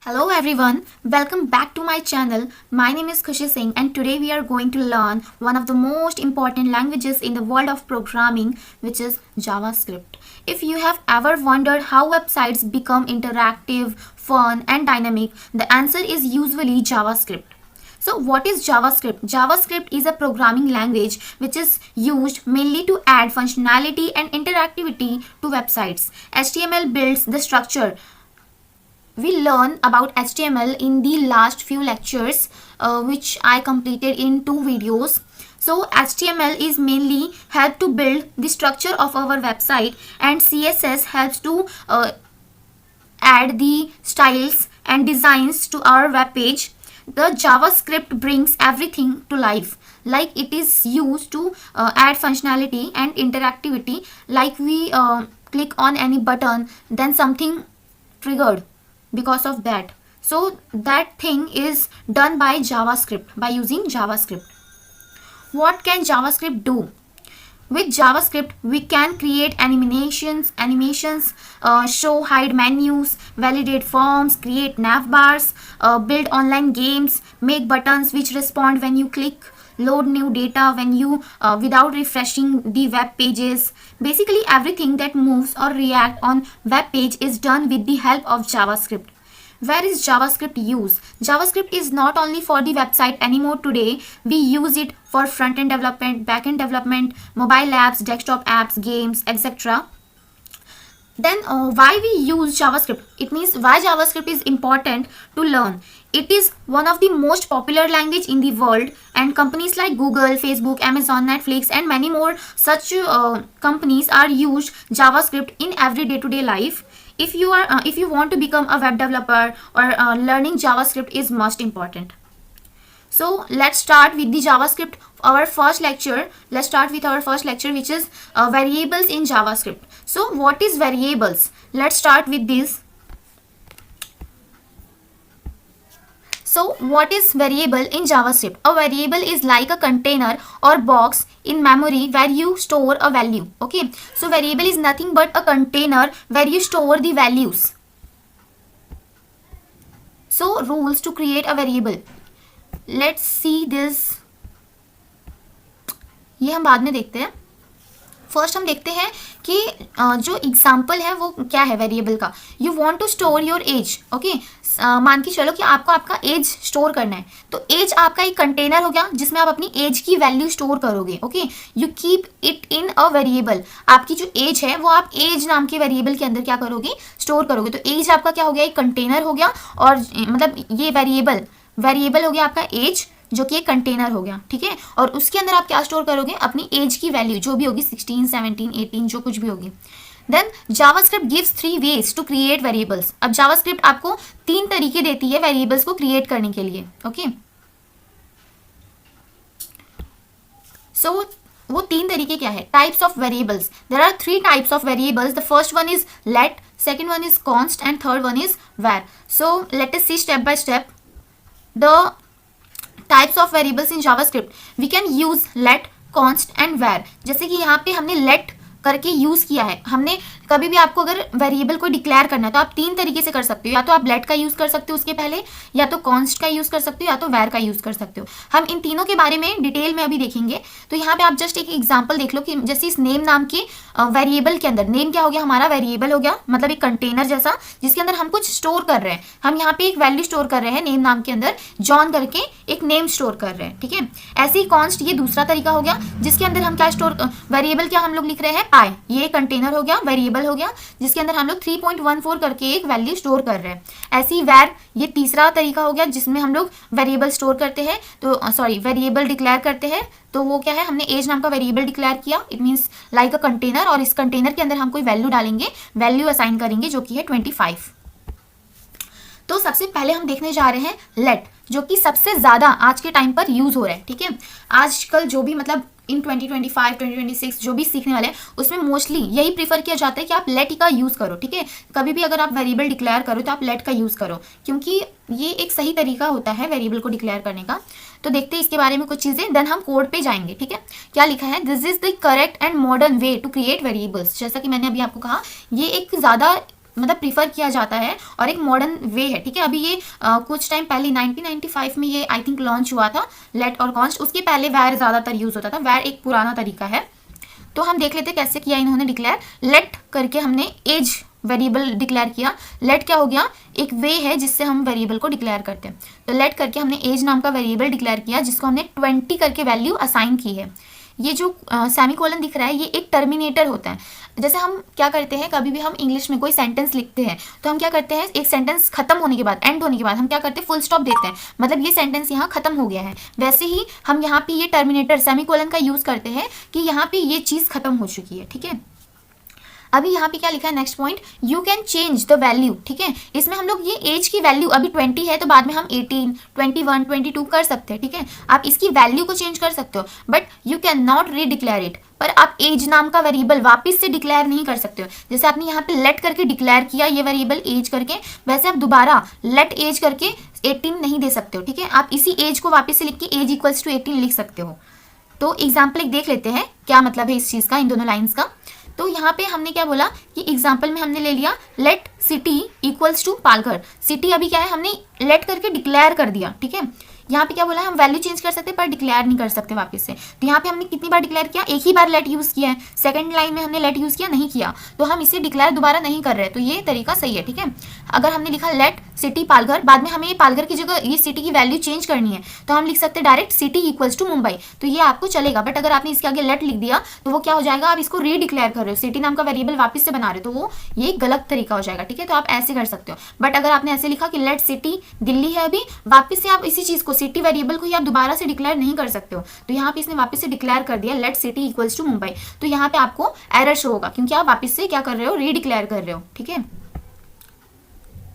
Hello everyone, welcome back to my channel. My name is Khushi Singh and today we are going to learn one of the most important languages in the world of programming, which is JavaScript. If you have ever wondered how websites become interactive, fun and dynamic, the answer is usually JavaScript. So what is JavaScript? JavaScript is a programming language which is used mainly to add functionality and interactivity to websites. HTML builds the structure. We learned about HTML in the last few lectures which I completed in 2 videos. So HTML is mainly help to build the structure of our website, and CSS helps to add the styles and designs to our web page. The JavaScript brings everything to life, like it is used to add functionality and interactivity, like we click on any button, then something triggered because of that. So that thing is done by JavaScript, by using JavaScript. What can JavaScript do? With JavaScript, we can create animations, show, hide menus, validate forms, create nav bars, build online games, make buttons which respond when you click, load new data when you without refreshing the web pages. Basically everything that moves or react on web page is done with the help of JavaScript. Where is JavaScript used? JavaScript is not only for the website anymore today. We use it for front-end development, back-end development, mobile apps, desktop apps, games, etc. Then why we use JavaScript? It means why JavaScript is important to learn. It is one of the most popular language in the world, and companies like Google, Facebook, Amazon, Netflix and many more such companies are used JavaScript in every day-to-day life. If you want to become a web developer or learning JavaScript is most important. So let's start with the JavaScript, our first lecture. Let's start with our first lecture, which is variables in JavaScript. So what is variables? Let's start with this. So what is variable in JavaScript? A variable is like a container or box in memory where you store a value. Okay, so variable is nothing but a container where you store the values. So rules to create a variable. Let's see this. ये हम बाद में देखते हैं. First हम देखते हैं कि जो एग्जाम्पल है वो क्या है वेरिएबल का. You want to store your age. Okay, मान के चलो कि आपको आपका एज स्टोर करना है, तो एज आपका एक कंटेनर हो गया जिसमें आप अपनी एज की वैल्यू स्टोर करोगे. Okay, you keep it in a variable. आपकी जो एज है वो आप एज नाम के वेरिएबल के अंदर क्या करोगे, स्टोर करोगे. तो एज आपका क्या हो गया, एक कंटेनर हो गया, और मतलब ये वेरिएबल हो गया आपका एज, जो कि एक कंटेनर हो गया. ठीक है, और उसके अंदर आप क्या स्टोर करोगे, अपनी एज की वैल्यू जो भी होगी, 16, 17, 18 जो कुछ भी होगी. Then JavaScript gives 3 ways to create variables. अब जावास्क्रिप्ट आपको 3 तरीके देती है वेरिएबल्स को क्रिएट करने के लिए. ओके, सो वो 3 तरीके क्या है. Types of variables. There are 3 types of variables. The first one is let, second one is const and third one is var. So let us see step by step the types of variables in JavaScript. We can use let, const and var. जैसे कि यहाँ पे हमने let करके use किया है. हमने कभी भी आपको अगर वेरिएबल को डिक्लेयर करना है तो आप 3 तरीके से कर सकते हो. या तो आप लेट का यूज कर सकते हो उसके पहले, या तो कॉन्स्ट का यूज कर सकते हो, या तो वैर का यूज कर सकते हो. हम इन तीनों के बारे में डिटेल में अभी देखेंगे. तो यहाँ पे आप जस्ट एक एग्जांपल देख लो कि जैसे इस नेम नाम के वेरिएबल के अंदर, नेम क्या हो गया हमारा, वेरिएबल हो गया, मतलब एक कंटेनर जैसा जिसके अंदर हम कुछ स्टोर कर रहे हैं. हम यहाँ पे एक वैल्यू स्टोर कर रहे हैं नेम नाम के अंदर, जॉन करके एक नेम स्टोर कर रहे हैं. ठीक है, ऐसे ही कॉन्स्ट ये दूसरा तरीका हो गया जिसके अंदर हम क्या स्टोर, वेरिएबल क्या हम लोग लिख रहे हैं, पाई. ये कंटेनर हो गया, वेरिएबल हो गया, जिसके अंदर हम लोग 3.14 करके एक वैल्यू स्टोर कर रहे हैं. ऐसे ही वैर, ये तीसरा तरीका हो गया जिसमें हम लोग वेरिएबल स्टोर करते हैं, तो सॉरी वेरिएबल डिक्लेयर करते हैं. तो वो क्या है, हमने एज नाम का वेरिएबल डिक्लेयर किया. It means like a container, और इस कंटेनर के अंदर हम कोई वैल्यू डालेंगे, वैल्यू असाइन करेंगे जो कि है 25. तो सबसे पहले हम देखने जा रहे हैं लेट, जो कि सबसे ज्यादा आज के टाइम पर यूज हो रहा है. ठीक है, आजकल जो भी मतलब इन 2025, 2026 जो भी सीखने वाले हैं उसमें मोस्टली यही प्रीफर किया जाता है कि आप लेट का यूज करो. ठीक है, कभी भी अगर आप वेरिएबल डिक्लेयर करो तो आप लेट का यूज करो, क्योंकि ये एक सही तरीका होता है वेरिएबल को डिक्लेयर करने का. तो देखते हैं इसके बारे में कुछ चीजें, देन हम कोड पे जाएंगे. ठीक है, क्या लिखा है, this is the correct and modern way to create variables. जैसा कि मैंने अभी आपको कहा, ये एक ज्यादा मतलब प्रीफर किया जाता है और एक मॉडर्न वे है, ठीक है। अभी ये कुछ टाइम पहले 1995 में ये आई थिंक लॉन्च हुआ था लेट और कॉन्स्ट। उसके पहले वैर ज़्यादातर यूज़ होता था, वैर एक पुराना तरीका है। तो हम देख लेते कैसे किया इन्होंने डिक्लेयर। लेट करके हमने एज वेरिएबल डिक्लेयर किया। लेट क्या हो गया, एक वे है जिससे हम वेरिएबल को डिक्लेयर करते हैं। तो लेट करके हमने एज नाम का वेरिएबल डिक्लेयर किया जिसको हमने 20 करके वैल्यू असाइन की है। ये जो सेमीकोलन दिख रहा है ये एक टर्मिनेटर होता है। जैसे हम क्या करते हैं, कभी भी हम इंग्लिश में कोई सेंटेंस लिखते हैं तो हम क्या करते हैं, एक सेंटेंस खत्म होने के बाद, एंड होने के बाद हम क्या करते हैं, फुल स्टॉप देते हैं, मतलब ये सेंटेंस यहाँ खत्म हो गया है। वैसे ही हम यहाँ पे ये टर्मिनेटर सेमीकोलन का यूज़ करते हैं कि यहाँ पे ये चीज़ खत्म हो चुकी है, ठीक है। अभी यहाँ पे क्या लिखा है next point, you can change the value, ठीक है। इसमें हम लोग ये एज की वैल्यू अभी 20 है तो बाद में हम 18, 21, 22 कर सकते हैं, ठीक है। आप इसकी वैल्यू को चेंज कर सकते हो बट यू कैन नॉट री डिक्लेयर इट। पर आप एज नाम का वेरिएबल वापस से डिक्लेयर नहीं कर सकते हो। जैसे आपने यहाँ पे लेट करके डिक्लेयर किया ये वेरिएबल एज करके, वैसे आप दोबारा लेट एज करके 18 नहीं दे सकते हो, ठीक है। आप इसी एज को वापस से लिख के एज इक्वल्स टू 18 लिख सकते हो। तो एग्जाम्पल एक देख लेते हैं क्या मतलब है इस चीज़ का, इन दोनों लाइन्स का। तो यहाँ पे हमने क्या बोला कि एग्जाम्पल में हमने ले लिया let city equals to Palghar. City अभी क्या है, हमने लेट करके डिक्लेयर कर दिया, ठीक है। यहाँ पे क्या बोला है, हम वैल्यू चेंज कर सकते हैं पर डिक्लेयर नहीं कर सकते वापस से। तो यहाँ पे हमने कितनी बार डिक्लेयर किया, एक ही बार लेट यूज़ किया है। सेकंड लाइन में हमने लेट यूज़ किया नहीं किया, तो हम इसे डिक्लेयर दोबारा नहीं कर रहे, तो ये तरीका सही है, ठीक है। अगर हमने लिखा लेट सिटी पालघर, बाद में हमें ये पालघर की जगह ये सिटी की वैल्यू चेंज करनी है तो हम लिख सकते हैं direct city equals to Mumbai, तो ये आपको चलेगा। बट अगर आपने इसके आगे लेट लिख दिया तो वो क्या हो जाएगा, आप इसको रीडिक्लेयर कर रहे हो, सिटी नाम का वेरिएबल वापस से बना रहे हो, तो वो ये गलत तरीका हो जाएगा, ठीक है। तो आप ऐसे कर सकते हो। बट अगर आपने ऐसे लिखा कि लेट सिटी दिल्ली है, अभी वापस से आप इसी चीज़ को सिटी वेरिएबल को ही आप दोबारा से डिक्लेयर नहीं कर सकते हो। तो यहाँ पे इसने वापस से डिक्लेयर कर दिया let city equals to Mumbai, तो यहाँ पे आपको एरर शो होगा क्योंकि आप वापस से क्या कर रहे हो, रीडिक्लेयर कर रहे हो, ठीक है।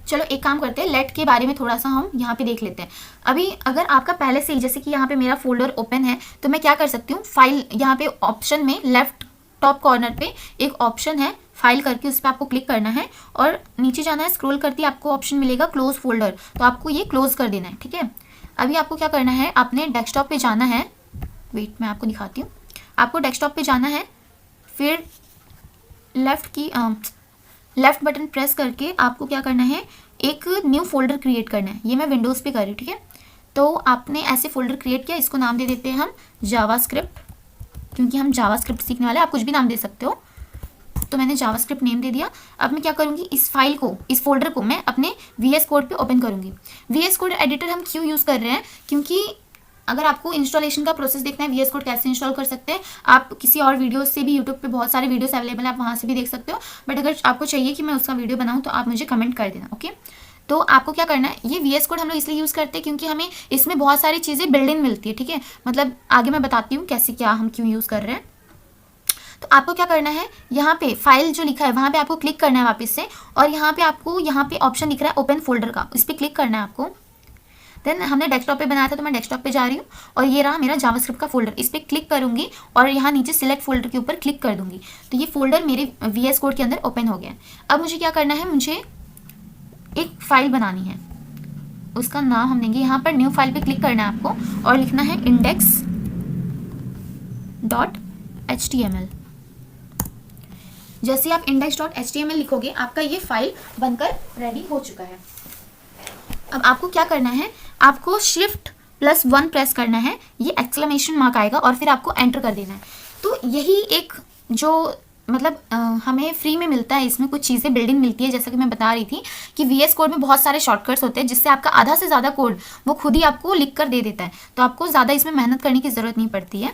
चलो एक काम करते हैं, लेट के बारे में थोड़ा सा हम यहाँ पे देख लेते हैं। अभी अगर आपका पहले से ही, जैसे कि यहाँ पे मेरा फोल्डर ओपन है तो मैं क्या कर सकती हूँ, फाइल, यहाँ पे ऑप्शन में लेफ्ट टॉप कॉर्नर पे एक ऑप्शन है फाइल करके, उस पर आपको क्लिक करना है और नीचे जाना है, स्क्रॉल करती आपको ऑप्शन मिलेगा क्लोज फोल्डर, तो आपको ये क्लोज कर देना है, ठीक है। अभी आपको क्या करना है, आपने डेस्कटॉप पे जाना है, वेट मैं आपको दिखाती हूँ। आपको डेस्कटॉप पे जाना है, फिर लेफ्ट बटन प्रेस करके आपको क्या करना है, एक न्यू फोल्डर क्रिएट करना है। ये मैं विंडोज़ पे कर रही हूँ, ठीक है। तो आपने ऐसे फोल्डर क्रिएट किया, इसको नाम दे देते हैं हम जावास्क्रिप्ट, क्योंकि हम जावास्क्रिप्ट सीखने वाले हैं। आप कुछ भी नाम दे सकते हो, तो मैंने जावास्क्रिप्ट नेम दे दिया। अब मैं क्या करूँगी, इस फाइल को, इस फोल्डर को मैं अपने VS कोड पे ओपन करूँगी। VS कोड एडिटर हम क्यों यूज़ कर रहे हैं, क्योंकि अगर आपको इंस्टॉलेशन का प्रोसेस देखना है, VS कोड कैसे इंस्टॉल कर सकते हैं, आप किसी और वीडियोस से भी, यूट्यूब पे बहुत सारे वीडियोस अवेलेबल है, आप वहाँ से भी देख सकते हो। बट अगर आपको चाहिए कि मैं उसका वीडियो बनाऊँ तो आप मुझे कमेंट कर देना, ओके। तो आपको क्या करना है, ये VS कोड हम लोग इसलिए यूज़ करते हैं क्योंकि हमें इसमें बहुत सारी चीज़ें बिल्ड इन मिलती है, ठीक है। मतलब आगे मैं बताती हूँ कैसे, क्या हम क्यों यूज़ कर रहे हैं। तो आपको क्या करना है, यहाँ पे फाइल जो लिखा है वहाँ पे आपको क्लिक करना है वापस से, और यहाँ पे आपको यहाँ पे ऑप्शन दिख रहा है ओपन फोल्डर का, इस पर क्लिक करना है आपको। देन हमने डेस्कटॉप पे बनाया था तो मैं डेस्कटॉप पे जा रही हूँ और ये रहा मेरा जावास्क्रिप्ट का फोल्डर, इस पर क्लिक करूँगी और यहाँ नीचे सिलेक्ट फोल्डर के ऊपर क्लिक कर दूँगी, तो ये फोल्डर मेरे VS कोड के अंदर ओपन हो गया। अब मुझे क्या करना है, मुझे एक फाइल बनानी है, उसका नाम हम देंगे, यहाँ पर न्यू फाइल पे क्लिक करना है आपको और लिखना है index.html। जैसे आप index.html लिखोगे आपका ये फाइल बनकर रेडी हो चुका है। अब आपको क्या करना है, आपको Shift+1 प्रेस करना है, ये एक्सक्लेमेशन मार्क आएगा और फिर आपको एंटर कर देना है। तो यही एक जो मतलब हमें फ्री में मिलता है, इसमें कुछ चीज़ें बिल्डिंग मिलती है। जैसा कि मैं बता रही थी कि VS कोड में बहुत सारे शॉर्टकट्स होते हैं जिससे आपका आधा से ज़्यादा कोड वो खुद ही आपको लिख कर दे देता है, तो आपको ज़्यादा इसमें मेहनत करने की ज़रूरत नहीं पड़ती है।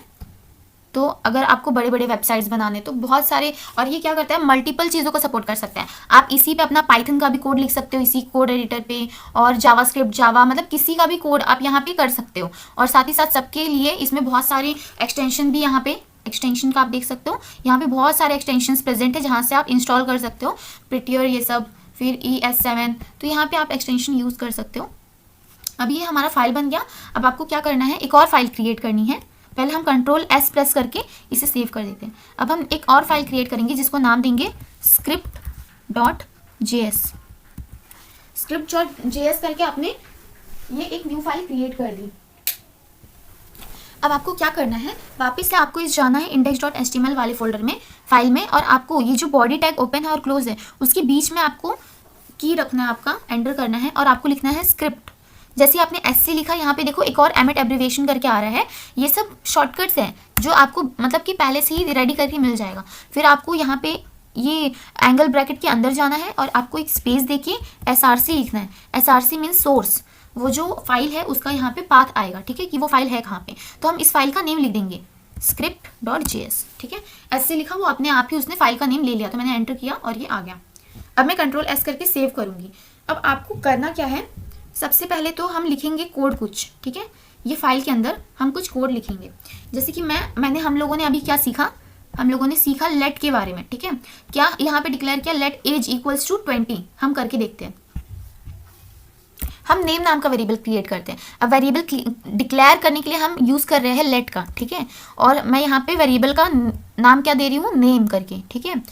तो अगर आपको बड़े बड़े वेबसाइट्स बनाने तो बहुत सारे, और ये क्या करता है, मल्टीपल चीज़ों को सपोर्ट कर सकता है। आप इसी पे अपना पाइथन का भी कोड लिख सकते हो इसी कोड एडिटर पे, और जावास्क्रिप्ट, जावा, मतलब किसी का भी कोड आप यहाँ पे कर सकते हो। और साथ ही साथ सबके लिए इसमें बहुत सारे एक्सटेंशन भी, यहाँ पे एक्सटेंशन का आप देख सकते हो, यहाँ पे बहुत सारे एक्सटेंशंस प्रेजेंट है जहाँ से आप इंस्टॉल कर सकते हो, प्रिटियर ये सब, फिर ES7, तो यहाँ पे आप एक्सटेंशन यूज़ कर सकते हो। अब ये हमारा फाइल बन गया। अब आपको क्या करना है, एक और फाइल क्रिएट करनी है। पहले हम Ctrl+S प्रेस करके इसे सेव कर देते हैं। अब हम एक और फाइल क्रिएट करेंगे जिसको नाम देंगे script.js। script.js करके आपने ये एक न्यू फाइल क्रिएट कर दी। अब आपको क्या करना है, वापस से आपको इस जाना है index.html वाले फोल्डर में, फाइल में, और आपको ये जो बॉडी टैग ओपन है और क्लोज है उसके बीच में आपको की रखना है, आपका एंटर करना है और आपको लिखना है स्क्रिप्ट। जैसे आपने SC लिखा, यहाँ पे देखो एक और एमिट एब्रिवेशन करके आ रहा है, ये सब शॉर्टकट्स हैं जो आपको मतलब कि पहले से ही रेडी करके मिल जाएगा। फिर आपको यहाँ पे ये एंगल ब्रैकेट के अंदर जाना है और आपको एक स्पेस देके SRC लिखना है। SRC मीन्स सोर्स, वो जो फाइल है उसका यहाँ पे पाथ आएगा, ठीक है, कि वो फाइल है कहाँ पे। तो हम इस फाइल का नेम लिख देंगे script.js, ठीक है। SC लिखा, वो अपने आप ही उसने फाइल का नेम ले लिया, तो मैंने एंटर किया और ये आ गया। अब मैं Ctrl+S करके सेव करूँगी। अब आपको करना क्या है, सबसे पहले तो हम लिखेंगे कोड कुछ, ठीक है। ये फाइल के अंदर हम कुछ कोड लिखेंगे, जैसे कि हम लोगों ने अभी क्या सीखा, हम लोगों ने सीखा लेट के बारे में, ठीक है। क्या यहाँ पे डिक्लेयर किया, लेट एज इक्वल्स टू 20। हम करके देखते हैं। हम नेम नाम का वेरिएबल क्रिएट करते हैं। अब वेरिएबल डिक्लेयर करने के लिए हम यूज़ कर रहे हैं लेट का, ठीक है। और मैं यहाँ पे वेरिएबल का नाम क्या दे रही हूँ, नेम करके, ठीक है।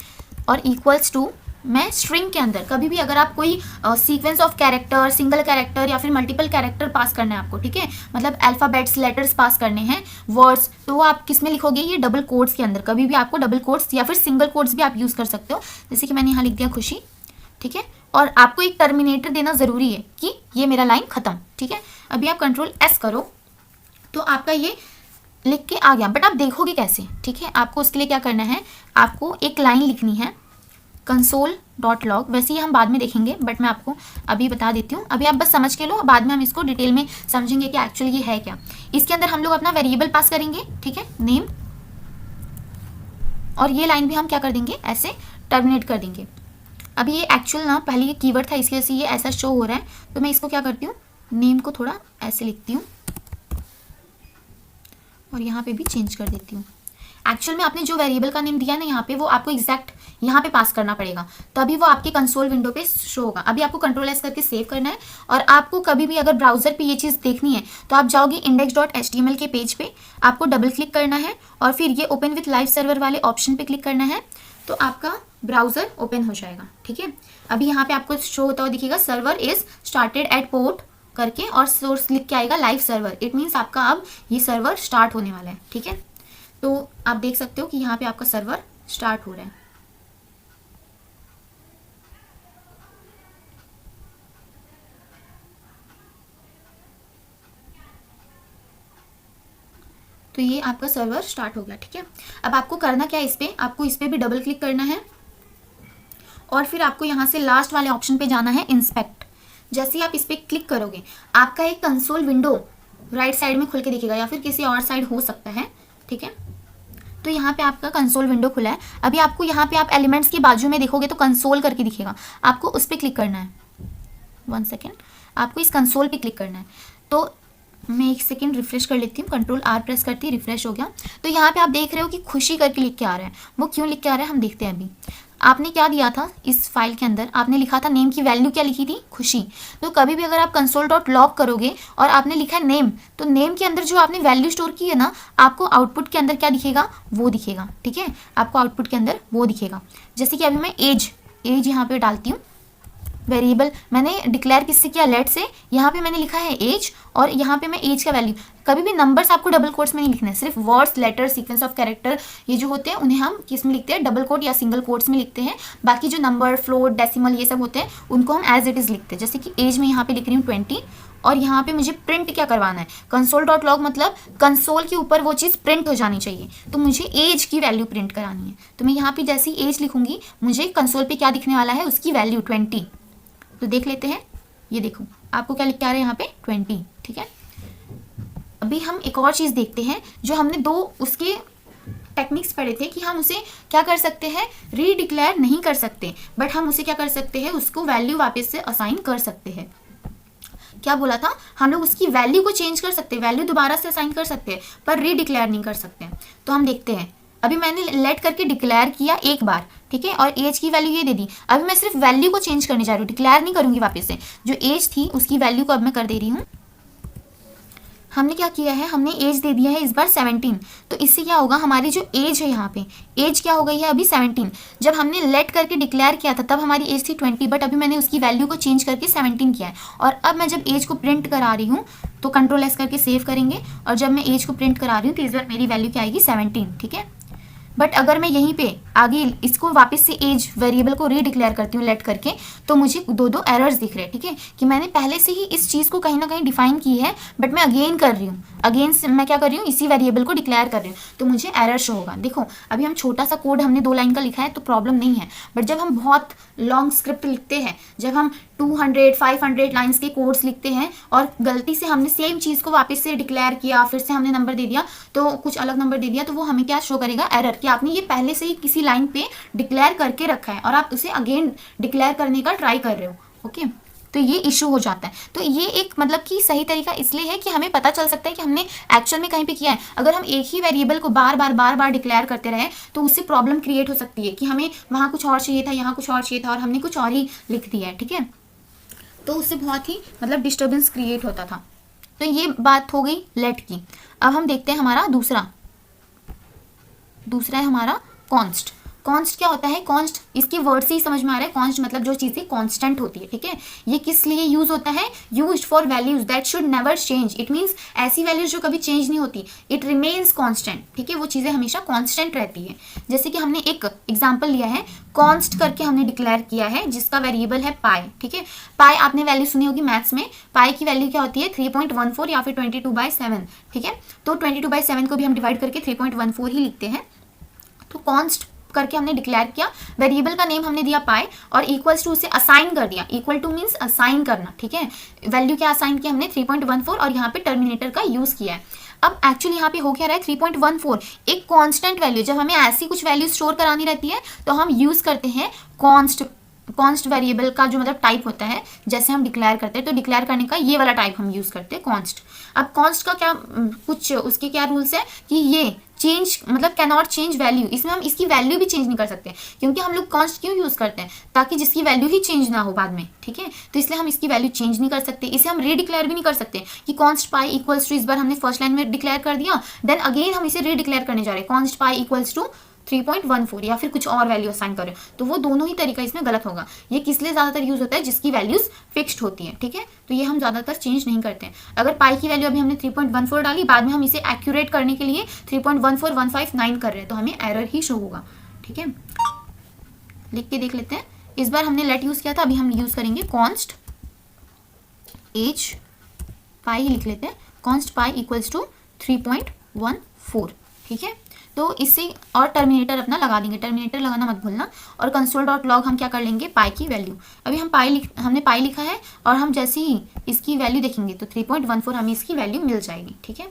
और इक्वल्स टू, मैं स्ट्रिंग के अंदर कभी भी अगर आप कोई sequence of character, single character या फिर मल्टीपल कैरेक्टर पास करना है आपको, ठीक है, मतलब अल्फ़ाबेट्स, लेटर्स पास करने हैं, वर्ड्स, तो वो आप किस में लिखोगे, ये डबल कोट्स के अंदर। कभी भी आपको डबल कोट्स या फिर सिंगल कोट्स भी आप यूज़ कर सकते हो, जैसे कि मैंने यहाँ लिख दिया खुशी, ठीक है। और आपको एक टर्मिनेटर देना ज़रूरी है कि ये मेरा लाइन ख़त्म, ठीक है। अभी आप Ctrl+S करो तो आपका ये लिख के आ गया, बट आप देखोगे कैसे, ठीक है। आपको उसके लिए क्या करना है, आपको एक लाइन लिखनी है console.log। वैसे ही हम बाद में देखेंगे, बट मैं आपको अभी बता देती हूँ। अभी आप बस समझ के लो, बाद में हम इसको डिटेल में समझेंगे कि एक्चुअली ये है क्या। इसके अंदर हम लोग अपना वेरिएबल पास करेंगे, ठीक है, नेम, और ये लाइन भी हम क्या कर देंगे, ऐसे टर्मिनेट कर देंगे। अभी ये एक्चुअल ना पहले ये कीवर्ड था, इसकी वजह से ये ऐसा शो हो रहा है, तो मैं इसको क्या करती हूँ, नेम को थोड़ा ऐसे लिखती हूँ और यहाँ पे भी चेंज कर देती हूँ। एक्चुअल में आपने जो वेरिएबल का नेम दिया ना यहाँ पे, वो आपको एग्जैक्ट यहाँ पे पास करना पड़ेगा, तभी वो आपके कंसोल विंडो पे शो होगा। अभी आपको Ctrl+S करके सेव करना है। और आपको कभी भी अगर ब्राउजर पे ये चीज़ देखनी है तो आप जाओगे index.html के पेज पे, आपको डबल क्लिक करना है और फिर ये ओपन विथ लाइव सर्वर वाले ऑप्शन पे क्लिक करना है, तो आपका ब्राउजर ओपन हो जाएगा, ठीक है। अभी यहाँ पे आपको शो होता हुआ दिखेगा server is started at port करके, और सोर्स लिख के आएगा लाइव सर्वर। इट मीन्स आपका अब ये सर्वर स्टार्ट होने वाला है, ठीक है। तो आप देख सकते हो कि यहाँ पे आपका सर्वर स्टार्ट हो रहा है। तो ये आपका सर्वर स्टार्ट हो गया, ठीक है। अब आपको करना क्या है, इस पे आपको इस पे भी डबल क्लिक करना है और फिर आपको यहाँ से लास्ट वाले ऑप्शन पे जाना है, इंस्पेक्ट। जैसे ही आप इस पे क्लिक करोगे, आपका एक कंसोल विंडो राइट साइड में खुल के दिखेगा, या फिर किसी और साइड हो सकता है, ठीक है। तो यहाँ पे आपका कंसोल विंडो खुला है। अभी आपको यहाँ पे आप एलिमेंट्स के बाजू में देखोगे तो कंसोल करके दिखेगा, आपको उस पर क्लिक करना है। 1 सेकेंड, आपको इस कंसोल पे क्लिक करना है। तो मैं 1 सेकेंड रिफ्रेश कर लेती हूँ, Ctrl+R प्रेस करती, रिफ्रेश हो गया। तो यहाँ पे आप देख रहे हो कि खुशी करके लिख के आ रहा है। वो क्यों लिख के आ रहा है हम देखते हैं। अभी आपने क्या दिया था इस फाइल के अंदर, आपने लिखा था नेम की वैल्यू क्या लिखी थी, खुशी। तो कभी भी अगर आप console.log करोगे और आपने लिखा है नेम, तो नेम के अंदर जो आपने वैल्यू स्टोर की है ना, आपको आउटपुट के अंदर क्या दिखेगा, वो दिखेगा, ठीक है। आपको आउटपुट के अंदर वो दिखेगा। जैसे कि अभी मैं एज यहाँ पे डालती हूँ, वेरिएबल मैंने डिक्लेयर किससे किया, लेट से। यहाँ पे मैंने लिखा है एज, और यहाँ पे मैं एज का वैल्यू, कभी भी नंबर्स आपको डबल कोट्स में नहीं लिखना है, सिर्फ words, letter, sequence of character ये जो होते हैं उन्हें हम किस में लिखते हैं, डबल कोट या सिंगल कोट्स में लिखते हैं। बाकी जो नंबर, फ्लोट, डेसिमल ये सब होते हैं उनको हम एज इट इज़ लिखते हैं। जैसे कि एज में यहाँ पे लिख रही हूँ 20, और यहाँ पे मुझे प्रिंट क्या करवाना है, console.log मतलब कंसोल के ऊपर वो चीज़ प्रिंट हो जानी चाहिए, तो मुझे एज की वैल्यू प्रिंट करानी है। तो मैं यहाँ पे जैसे ही एज लिखूंगी, मुझे कंसोल पे क्या दिखने वाला है, उसकी वैल्यू 20। तो देख लेते हैं, ये देखो आपको क्या लिख के आ रहा है यहाँ पे 20, ठीक है। अभी हम एक और चीज़ देखते हैं, जो हमने दो उसके टेक्निक्स पढ़े थे कि हम उसे क्या कर सकते हैं, रीडिक्लेयर नहीं कर सकते, बट हम उसे क्या कर सकते हैं, उसको वैल्यू वापस से असाइन कर सकते हैं। क्या बोला था, हम लोग उसकी वैल्यू को चेंज कर सकते हैं, वैल्यू दोबारा से असाइन कर सकते हैं, पर रीडिक्लेयर नहीं कर सकते। तो हम देखते हैं, अभी मैंने लेट करके डिक्लेयर किया एक बार, ठीक है, और एज की वैल्यू ये दे दी। अभी मैं सिर्फ वैल्यू को चेंज करने जा रही हूँ, डिक्लेयर नहीं करूँगी वापस से। जो एज थी उसकी वैल्यू को अब मैं कर दे रही हूँ हमने क्या किया है, हमने एज दे दिया है इस बार 17। तो इससे क्या होगा, हमारी जो एज है यहाँ पे एज क्या हो गई है अभी 17। जब हमने लेट करके डिक्लेयर किया था तब हमारी एज थी 20, बट अभी मैंने उसकी वैल्यू को चेंज करके 17 किया है। और अब मैं जब एज को प्रिंट करा रही हूँ तो कंट्रोल एस करके सेव करेंगे, और जब मैं एज को प्रिंट करा रही हूँ तो इस बार मेरी वैल्यू क्या आएगी 17, ठीक है। बट अगर मैं यहीं पे आगे इसको वापस से एज वेरिएबल को रीडिक्लेयर करती हूँ लेट करके, तो मुझे दो एरर्स दिख रहे हैं, ठीक है, कि मैंने पहले से ही इस चीज़ को कहीं ना कहीं डिफाइन की है, बट मैं अगेन कर रही हूँ, अगेन मैं क्या कर रही हूँ, इसी वेरिएबल को डिक्लेयर कर रही हूँ, तो मुझे एरर शो होगा। देखो अभी हम छोटा सा कोड हमने 2 लाइन का लिखा है तो प्रॉब्लम नहीं है, बट जब हम बहुत लॉन्ग स्क्रिप्ट लिखते हैं, जब हम 200-500 लाइन्स के कोड्स लिखते हैं और गलती से हमने सेम चीज़ को वापस से डिक्लेयर किया, फिर से हमने नंबर दे दिया तो कुछ अलग नंबर दे दिया, तो वो हमें क्या शो करेगा, एरर, कि आपने ये पहले से ही किसी लाइन पे डिक्लेयर करके रखा है और आप उसे अगेन डिक्लेयर करने का ट्राई कर रहे हो। ओके, तो ये इशू हो जाता है। तो ये एक मतलब कि सही तरीका इसलिए है कि हमें पता चल सकता है कि हमने एक्चुअल में कहीं पे किया है। अगर हम एक ही वेरिएबल को बार बार डिक्लेयर करते रहे तो उससे प्रॉब्लम क्रिएट हो सकती है कि हमें वहाँ कुछ और चाहिए था, यहाँ कुछ और चाहिए था और हमने कुछ और ही लिख दिया है, ठीक है, तो उससे बहुत ही मतलब डिस्टर्बेंस क्रिएट होता था। तो ये बात हो गई लेट की। अब हम देखते हैं हमारा दूसरा है हमारा कॉन्स्ट। कॉन्स्ट क्या होता है, कॉन्स्ट इसके वर्ड से ही समझ में आ रहा है, कॉन्स्ट मतलब जो चीज़ें कांस्टेंट होती है, ठीक है। ये किस लिए यूज होता है, used for values that should never change. It means ऐसी वैल्यूज जो कभी चेंज नहीं होती, इट रिमेन्स कांस्टेंट, ठीक है, वो चीज़ें हमेशा कांस्टेंट रहती है। जैसे कि हमने एक एग्जांपल लिया है, कॉन्स्ट करके हमने डिक्लेयर किया है जिसका वेरिएबल है पाई, ठीक है। पाई आपने वैल्यू सुनी होगी मैथ्स में, पाई की वैल्यू क्या होती है 3.14 या फिर 22/7, ठीक है। तो 22/7 को भी हम डिवाइड करके 3.14 ही लिखते हैं। तो कॉन्स्ट करके हमने डिक्लेयर किया, वेरिएबल का नेम हमने दिया पाई और इक्वल्स टू उसे असाइन कर दिया। इक्वल टू मींस असाइन करना, ठीक है। वैल्यू क्या असाइन किया हमने 3.14 और यहाँ पे टर्मिनेटर का यूज किया है। अब एक्चुअली यहाँ पे हो क्या रहा है 3.14 एक कांस्टेंट वैल्यू, जब हमें ऐसी कुछ वैल्यू स्टोर करानी रहती है तो हम यूज करते हैं कॉन्स्ट वेरिएबल का जो मतलब टाइप होता है, जैसे हम डिक्लेयर करते हैं तो डिक्लेयर करने का ये वाला टाइप हम यूज करते हैं कॉन्स्ट। अब कॉन्स्ट का क्या कुछ उसके क्या रूल्स है कि ये चेंज मतलब कैन नॉट चेंज वैल्यू, इसमें हम इसकी वैल्यू भी चेंज नहीं कर सकते, क्योंकि हम लोग कॉन्स्ट क्यों यूज करते हैं, ताकि जिसकी वैल्यू ही चेंज ना हो बाद में, ठीक है। तो इसलिए हम इसकी वैल्यू चेंज नहीं कर सकते, इसे हम रीडिक्लेयर भी नहीं कर सकते कि कॉन्स्ट पाई इक्वल्स टू, इस बार हमने फर्स्ट लाइन में डिक्लेयर कर दिया, देन अगेन हम इसे रीडिक्लेयर करने जा रहे हैं कॉन्स्ट पाई इक्वल्स टू 3.14 या फिर कुछ और वैल्यू असाइन करें, तो वो दोनों ही तरीका इसमें गलत होगा। ये किस लिए ज्यादातर यूज होता है, जिसकी वैल्यूज फिक्स्ड होती है, ठीक है। तो ये हम ज्यादातर चेंज नहीं करते हैं। अगर पाई की वैल्यू अभी हमने 3.14 डाली, बाद में हम इसे एक्यूरेट करने के लिए 3.14159 कर रहे हैं तो हमें एरर ही शो होगा, ठीक है। लिख के देख लेते हैं। इस बार हमने लेट यूज किया था, अभी हम यूज करेंगे कॉन्स्ट एज पाई ही लिख लेते हैं, कॉन्स्ट पाई इक्वल्स टू 3.14, ठीक है। तो इससे और टर्मिनेटर अपना लगा देंगे, टर्मिनेटर लगाना मत भूलना, और console.log हम क्या कर लेंगे पाई की वैल्यू। अभी हम हमने पाई लिखा है और हम जैसे ही इसकी वैल्यू देखेंगे तो 3.14 हमें इसकी वैल्यू मिल जाएगी, ठीक है।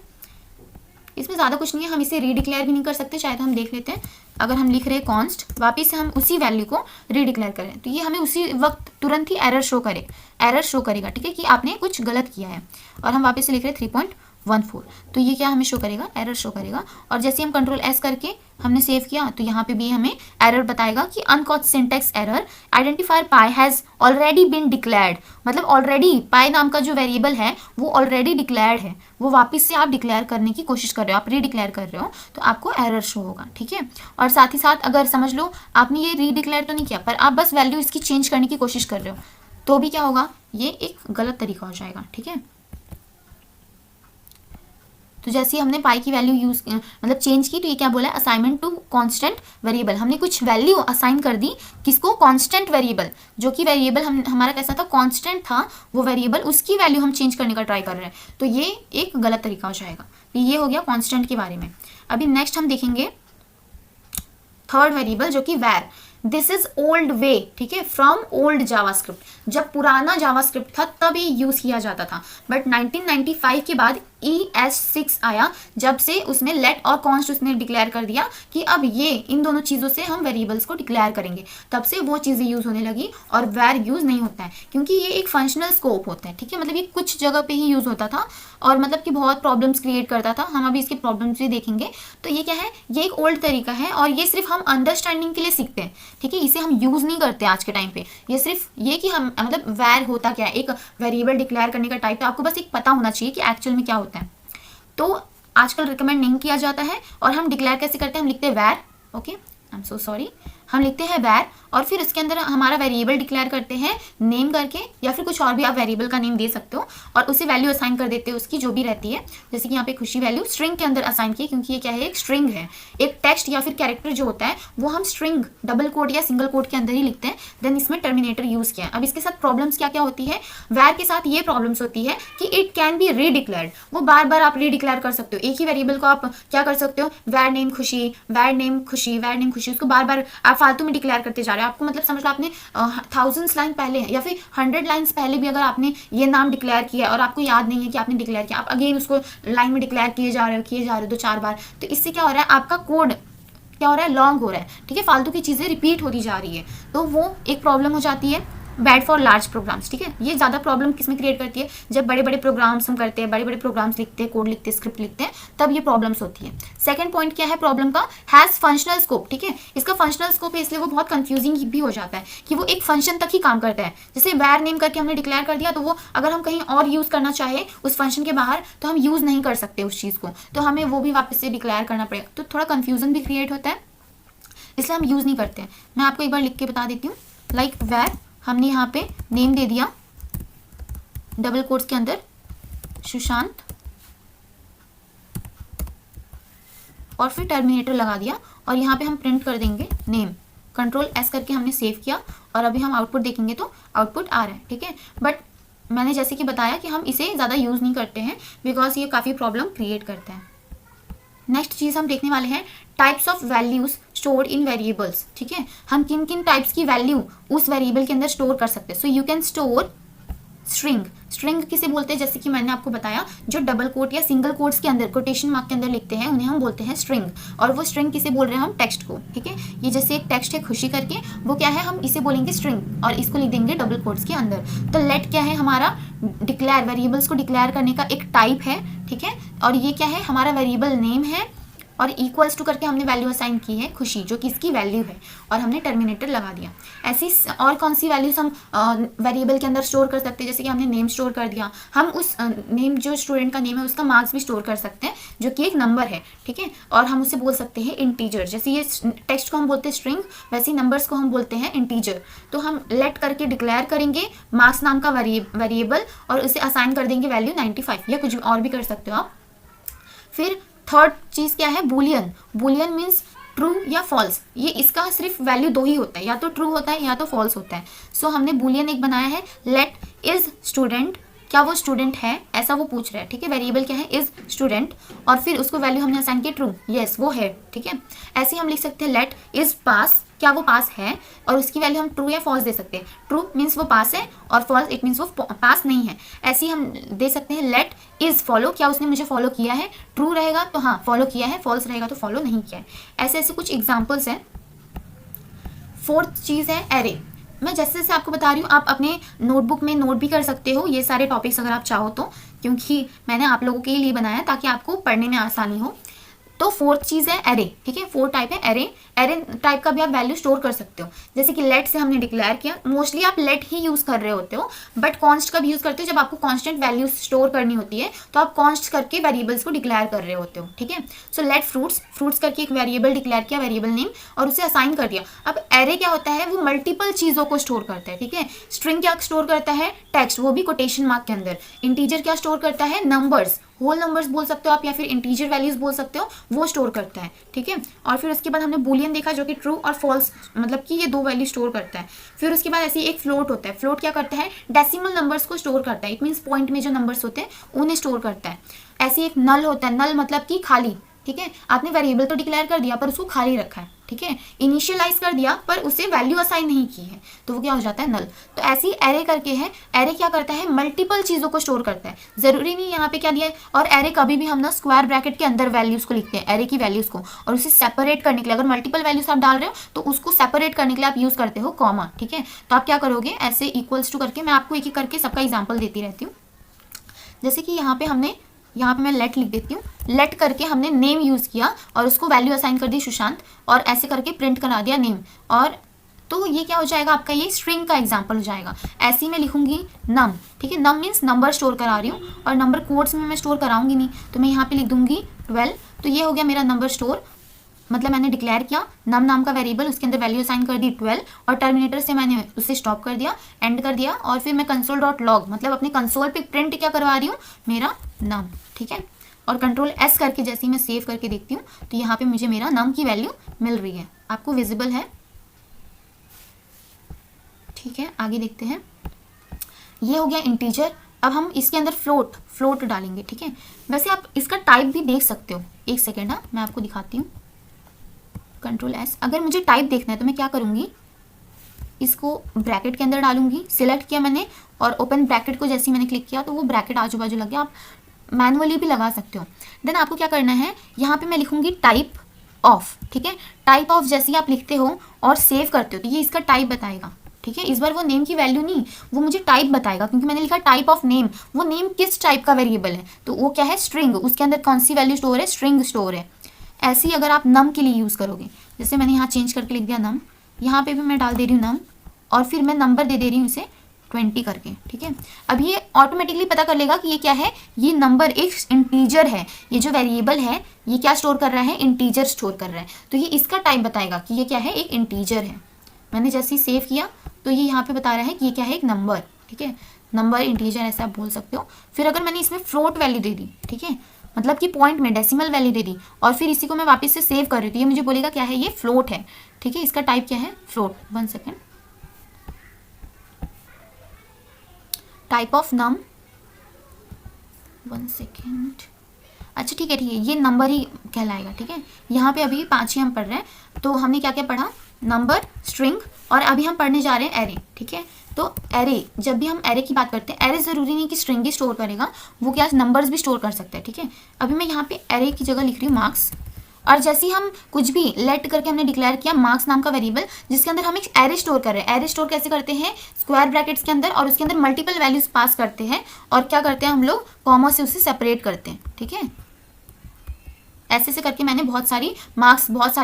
इसमें ज़्यादा कुछ नहीं है, हम इसे रीडिक्लेयर भी नहीं कर सकते, शायद हम देख लेते हैं। अगर हम लिख रहे हैं कॉन्स्ट, वापिस से हम उसी वैल्यू को रीडिक्लेयर करें तो ये हमें उसी वक्त तुरंत ही एरर शो करेगा, ठीक है, कि आपने कुछ गलत किया है। और हम वापस से लिख रहे हैं 3.14, तो ये क्या हमें शो करेगा, एरर शो करेगा। और जैसे हम कंट्रोल एस करके हमने सेव किया तो यहाँ पे भी हमें एरर बताएगा कि uncaught syntax error, identifier pi has already been declared, मतलब ऑलरेडी पाई नाम का जो वेरिएबल है वो ऑलरेडी डिक्लेयर्ड है, वो वापस से आप डिक्लेयर करने की कोशिश कर रहे हो, आप रीडिक्लेयर कर रहे हो, तो आपको एरर शो होगा, ठीक है। और साथ ही साथ अगर समझ लो आपने ये रीडिक्लेयर तो नहीं किया पर आप बस वैल्यू इसकी चेंज करने की कोशिश कर रहे हो, तो भी क्या होगा, ये एक गलत तरीका हो जाएगा, ठीक है। तो जैसे हमने पाई की वैल्यू यूज मतलब चेंज की तो ये क्या बोला है, असाइनमेंट टू कांस्टेंट वेरिएबल, हमने कुछ वैल्यू असाइन कर दी किसको, कांस्टेंट वेरिएबल, जो कि वेरिएबल हमारा कैसा था, कांस्टेंट था वो वेरिएबल, उसकी वैल्यू हम चेंज करने का ट्राई कर रहे हैं, तो ये एक गलत तरीका हो जाएगा। तो ये हो गया कांस्टेंट के बारे में। अभी नेक्स्ट हम देखेंगे थर्ड वेरिएबल जो कि वैर। दिस इज ओल्ड वे, ठीक है, फ्रॉम ओल्ड जावास्क्रिप्ट, जब पुराना जावास्क्रिप्ट था तब ये यूज किया जाता था, बट 1995 के बाद ES6 आया, जब से उसमें लेट और कॉन्स्ट उसने डिक्लेयर कर दिया कि अब ये इन दोनों चीज़ों से हम वेरिएबल्स को डिक्लेयर करेंगे, तब से वो चीज़ें यूज़ होने लगी और वैर यूज़ नहीं होता है, क्योंकि ये एक फंक्शनल स्कोप होता है, ठीक है, मतलब ये कुछ जगह पे ही यूज़ होता था और मतलब कि बहुत प्रॉब्लम्स क्रिएट करता था। हम अभी इसके प्रॉब्लम्स भी देखेंगे। तो ये क्या है, ये एक ओल्ड तरीका है और ये सिर्फ हम अंडरस्टैंडिंग के लिए सीखते हैं, ठीक है, इसे हम यूज़ नहीं करते आज के टाइम पे। ये सिर्फ ये कि हम मतलब वैर होता क्या है, एक वेरिएबल डिक्लेयर करने का टाइप है, आपको बस एक पता होना चाहिए कि एक्चुअल में क्या होता है। तो आजकल रिकमेंड नहीं किया जाता है। और हम डिक्लेयर कैसे करते हैं, हम लिखते हैं वैर, okay I am so sorry, हम लिखते हैं वैर और फिर उसके अंदर हमारा वेरिएबल डिक्लेयर करते हैं नेम करके, या फिर कुछ और भी आप वेरिएबल का नेम दे सकते हो और उसे वैल्यू असाइन कर देते हो उसकी जो भी रहती है। जैसे कि यहाँ पे खुशी वैल्यू स्ट्रिंग के अंदर असाइन की, क्योंकि ये क्या है, एक स्ट्रिंग है। एक टेक्स्ट या फिर कैरेक्टर जो होता है वो हम स्ट्रिंग डबल कोड या सिंगल कोड के अंदर ही लिखते हैं। देन इसमें टर्मिनेटर यूज किया है। अब इसके साथ प्रॉब्लम्स क्या क्या होती है, वैर के साथ ये प्रॉब्लम्स होती है कि इट कैन बी रीडिक्लेयर्ड, वो बार बार आप रीडिक्लेयर कर सकते हो। एक ही वेरिएबल को आप क्या कर सकते हो, वैर नेम खुशी, वैर नेम खुशी, वैर नेम खुशी, उसको बार बार आप फालतू में डिक्लेयर करते जा रहे हो। आपको मतलब समझ लो आपने थाउजेंड्स लाइन पहले या फिर 100 लाइन्स पहले भी अगर आपने ये नाम डिक्लेयर किया और आपको याद नहीं है कि आपने डिक्लेयर किया, आप अगेन उसको लाइन में डिक्लेयर किए जा रहे हो 2-4 बार, तो इससे क्या हो रहा है, आपका कोड क्या हो रहा है, लॉन्ग हो रहा है, ठीक है, फालतू की चीज़ें रिपीट होती जा रही है, तो वो एक प्रॉब्लम हो जाती है। बैड फॉर लार्ज प्रोग्राम्स, ठीक है, ये ज़्यादा प्रॉब्लम किसमें क्रिएट करती है, जब बड़े बड़े प्रोग्राम्स हम करते हैं, बड़े बड़े प्रोग्राम्स लिखते हैं, कोड लिखते हैं, स्क्रिप्ट लिखते हैं, तब ये प्रॉब्लम्स होती है। सेकंड पॉइंट क्या है प्रॉब्लम का, हैज़ फंक्शनल स्कोप, ठीक है, इसका फंक्शनल स्कोप है इसलिए वो बहुत कंफ्यूजिंग भी हो जाता है कि वो एक फंक्शन तक ही काम करता है। जैसे वैर नेम करके हमने डिक्लेयर कर दिया, तो वो अगर हम कहीं और यूज़ करना चाहे उस फंक्शन के बाहर तो हम यूज़ नहीं कर सकते उस चीज़ को, तो हमें वो भी वापस से डिक्लेयर करना पड़ेगा, तो थोड़ा कन्फ्यूजन भी क्रिएट होता है, इसलिए हम यूज़ नहीं करते हैं। मैं आपको एक बार लिख के बता देती हूँ, लाइक वैर हमने यहाँ पे नेम दे दिया डबल कोट्स के अंदर सुशांत और फिर टर्मिनेटर लगा दिया और यहाँ पे हम प्रिंट कर देंगे नेम, कंट्रोल एस करके हमने सेव किया और अभी हम आउटपुट देखेंगे तो आउटपुट आ रहा है, ठीक है। बट मैंने जैसे कि बताया कि हम इसे ज़्यादा यूज़ नहीं करते हैं बिकॉज ये काफ़ी प्रॉब्लम क्रिएट करता है। नेक्स्ट चीज़ हम देखने वाले हैं types of values stored in variables, ठीक है, हम किन किन टाइप्स की वैल्यू उस वेरिएबल के अंदर स्टोर कर सकते हैं। So you can store string, string किसे बोलते हैं, जैसे कि मैंने आपको बताया जो डबल कोट या सिंगल कोट्स के अंदर कोटेशन मार्क के अंदर लिखते हैं उन्हें हम बोलते हैं स्ट्रिंग, और वो स्ट्रिंग किसे बोल रहे हैं हम, टेक्स्ट को, ठीक है। ये जैसे एक टेक्स्ट है खुशी करके, वो क्या है, हम इसे बोलेंगे स्ट्रिंग और इसको लिख देंगे डबल कोट्स के अंदर। तो लेट क्या है, हमारा डिक्लेयर, वेरिएबल्स को डिक्लेयर करने का एक टाइप है, ठीक है, और ये क्या है, हमारा वेरिएबल नेम है और इक्वल्स टू करके हमने वैल्यू असाइन की है खुशी, जो कि इसकी वैल्यू है, और हमने टर्मिनेटर लगा दिया। ऐसी और कौन सी वैल्यूज हम वेरिएबल के अंदर स्टोर कर सकते हैं, जैसे कि हमने नेम स्टोर कर दिया, हम उस नेम जो स्टूडेंट का नेम है उसका मार्क्स भी स्टोर कर सकते हैं जो कि एक नंबर है, ठीक है, और हम उसे बोल सकते हैं इंटीजर। जैसे ये टेक्स्ट को हम बोलते हैं स्ट्रिंग, वैसे ही नंबर्स को हम बोलते हैं इंटीजर। तो हम लेट करके डिक्लेयर करेंगे मार्क्स नाम का वेरिएबल और उसे असाइन कर देंगे वैल्यू 95 या कुछ और भी कर सकते हो आप। फिर थर्ड चीज़ क्या है, बुलियन, बुलियन मीन्स ट्रू या फॉल्स, ये इसका सिर्फ वैल्यू 2 ही होता है, या तो ट्रू होता है या तो फॉल्स होता है। सो हमने बुलियन एक बनाया है, लेट इज स्टूडेंट, क्या वो स्टूडेंट है, ऐसा वो पूछ रहा है, ठीक है, वेरिएबल क्या है, इज स्टूडेंट, और फिर उसको वैल्यू हमने असाइन की ट्रू, यस वो है, ठीक है। ऐसे ही हम लिख सकते हैं लेट इज पास, क्या वो पास है, और उसकी वैल्यू हम ट्रू या फॉल्स दे सकते हैं। ट्रू मीन्स वो पास है और फॉल्स इट मीन्स वो पास नहीं है। ऐसे ही हम दे सकते हैं लेट इज फॉलो, क्या उसने मुझे फॉलो किया है, ट्रू रहेगा तो हाँ फॉलो किया है, फॉल्स रहेगा तो फॉलो नहीं किया है। ऐसे ऐसे कुछ एग्जाम्पल्स हैं। फोर्थ चीज़ है एरे, मैं जैसे जैसे आपको बता रही हूँ आप अपने नोटबुक में नोट भी कर सकते हो ये सारे टॉपिक्स अगर आप चाहो तो, क्योंकि मैंने आप लोगों के लिए बनाया ताकि आपको पढ़ने में आसानी हो। तो फोर्थ चीज़ है एरे, ठीक है, 4 टाइप है एरे। एरे टाइप का भी आप वैल्यू स्टोर कर सकते हो, जैसे कि लेट से हमने डिक्लेयर किया, मोस्टली आप लेट ही यूज़ कर रहे होते हो, बट कॉन्स्ट का भी यूज़ करते हो जब आपको कॉन्स्टेंट वैल्यू स्टोर करनी होती है, तो आप कॉन्स्ट करके वेरिएबल्स को डिक्लेयर कर रहे होते हो, ठीक है। सो लेट फ्रूट्स, फ्रूट्स करके एक वेरिएबल डिक्लेयर किया, वेरिएबल नेम, और उसे असाइन कर दिया। अब एरे क्या होता है, वो मल्टीपल चीज़ों को स्टोर करता है, ठीक है। स्ट्रिंग क्या स्टोर करता है, टेक्स्ट, वो भी कोटेशन मार्क के अंदर। इंटीजर क्या स्टोर करता है, नंबर्स, होल नंबर्स बोल सकते हो आप या फिर इंटीजर वैल्यूज बोल सकते हो, वो स्टोर करता है, ठीक है। और फिर उसके बाद हमने बुलियन देखा जो कि ट्रू और फॉल्स, मतलब कि ये 2 वैल्यू स्टोर करता है। फिर उसके बाद ऐसे एक फ्लोट होता है, फ्लोट क्या करता है, डेसिमल नंबर्स को स्टोर करता है, इट मीन्स पॉइंट में जो नंबर्स होते हैं उन्हें स्टोर करता है। ऐसे एक नल होता है, नल मतलब कि खाली, ठीक है, आपने वेरिएबल तो डिक्लेयर कर दिया पर उसको खाली रखा है, ठीक है, इनिशियलाइज कर दिया पर उसे वैल्यू असाइन नहीं की है, तो वो क्या हो जाता है, नल। तो ऐसी एरे करके है, एरे क्या करता है, मल्टीपल चीज़ों को स्टोर करता है, ज़रूरी नहीं यहाँ पे क्या दिया है। और एरे कभी भी हम ना स्क्वायर ब्रैकेट के अंदर वैल्यूज़ को लिखते हैं, एरे की वैल्यूज़ को, और उसे सेपरेट करने के लिए, अगर मल्टीपल वैल्यूज आप डाल रहे हो तो उसको सेपरेट करने के लिए आप यूज़ करते हो कॉमा, ठीक है। तो आप क्या करोगे, ऐसे इक्वल्स टू करके, मैं आपको एक एक करके सबका एग्जाम्पल देती रहती हूँ। जैसे कि यहाँ पे मैं लेट लिख देती हूँ, लेट करके हमने नेम यूज़ किया और उसको वैल्यू असाइन कर दी सुशांत, और ऐसे करके प्रिंट करा दिया नेम, और तो ये क्या हो जाएगा आपका, ये स्ट्रिंग का एग्जाम्पल हो जाएगा। ऐसे ही मैं लिखूंगी नम, ठीक है, नम मीन्स नंबर स्टोर करा रही हूँ, और नंबर कोड्स में मैं स्टोर कराऊंगी नहीं, तो मैं यहाँ पे लिख दूंगी 12। तो ये हो गया मेरा नंबर स्टोर, मतलब मैंने डिक्लेयर किया नम नाम का वेरिएबल, उसके अंदर वैल्यू असाइन कर दी 12, और टर्मिनेटर से मैंने उसे स्टॉप कर दिया, एंड कर दिया, और फिर मैं कंसोल डॉट लॉग मतलब अपने कंसोल पे प्रिंट क्या करवा रही हूँ, मेरा नम, ठीक है। और कंट्रोल एस करके जैसे ही मैं सेव करके देखती हूँ तो यहाँ पे मुझे मेरा नम की वैल्यू मिल रही है, आपको विजिबल है, ठीक है। आगे देखते हैं, ये हो गया इंटीजर। अब हम इसके अंदर फ्लोट डालेंगे, ठीक है। वैसे आप इसका टाइप भी देख सकते हो, एक सेकेंड, हाँ मैं आपको दिखाती हूँ, कंट्रोल एस। अगर मुझे टाइप देखना है तो मैं क्या करूँगी, इसको ब्रैकेट के अंदर डालूंगी, सिलेक्ट किया मैंने, और ओपन ब्रैकेट को जैसे ही मैंने क्लिक किया तो वो ब्रैकेट आजू बाजू लग गया, आप मैनुअली भी लगा सकते हो। देन आपको क्या करना है, यहाँ पे मैं लिखूंगी टाइप ऑफ, ठीक है। टाइप ऑफ जैसे ही आप लिखते हो और सेव करते हो तो ये इसका टाइप बताएगा, ठीक है। इस बार वो नेम की वैल्यू नहीं, वो मुझे टाइप बताएगा, क्योंकि मैंने लिखा टाइप ऑफ नेम, वो नेम किस टाइप का वेरिएबल है, तो वो क्या है, स्ट्रिंग, उसके अंदर कौन सी वैल्यू स्टोर है, स्ट्रिंग स्टोर है। ऐसे ही अगर आप नम के लिए यूज़ करोगे, जैसे मैंने यहाँ चेंज करके लिख दिया नम, यहाँ पे भी मैं डाल दे रही हूँ नम, और फिर मैं नंबर दे रही हूँ इसे 20 करके, ठीक है। अब ये ऑटोमेटिकली पता कर लेगा कि ये क्या है, ये नंबर एक इंटीजर है, ये जो वेरिएबल है ये क्या स्टोर कर रहा है, इंटीजर स्टोर कर रहा है, तो ये इसका टाइप बताएगा कि ये क्या है, एक इंटीजर है। मैंने जैसे ही सेव किया तो ये यहाँ पे बता रहा है कि ये क्या है, एक नंबर, ठीक है, नंबर, इंटीजर, ऐसा आप बोल सकते हो। फिर अगर मैंने इसमें फ्लोट वैल्यू दे दी, ठीक है, मतलब कि पॉइंट में डेसिमल वैल्यू दे दी, और फिर इसी को मैं वापस से सेव कर रही हूँ, तो ये मुझे बोलेगा क्या है, ये फ्लोट है, ठीक है। इसका टाइप क्या है, float. 1 second, type of num, 1 second, अच्छा ठीक है, ये नंबर ही कहलाएगा, ठीक है। यहाँ पे अभी 5 ही हम पढ़ रहे हैं, तो हमने क्या क्या पढ़ा, नंबर, स्ट्रिंग, और अभी हम पढ़ने जा रहे हैं एरे, ठीक है। तो एरे, जब भी हम एरे की बात करते हैं, एरे ज़रूरी नहीं कि स्ट्रिंग ही स्टोर करेगा, वो क्या नंबर्स भी स्टोर कर सकता है, ठीक है। अभी मैं यहाँ पे एरे की जगह लिख रही हूँ मार्क्स, और जैसे ही हम कुछ भी लेट करके हमने डिक्लेयर किया मार्क्स नाम का वेरिएबल, जिसके अंदर हम एक एरे स्टोर कर रहे हैं। एरे स्टोर कैसे करते हैं, स्क्वायर ब्रैकेट्स के अंदर, और उसके अंदर मल्टीपल वैल्यूज पास करते हैं, और क्या करते हैं हम लोग, कॉमा से उसे सेपरेट करते हैं, ठीक है। ऐसे से करके मैंने बहुत सारे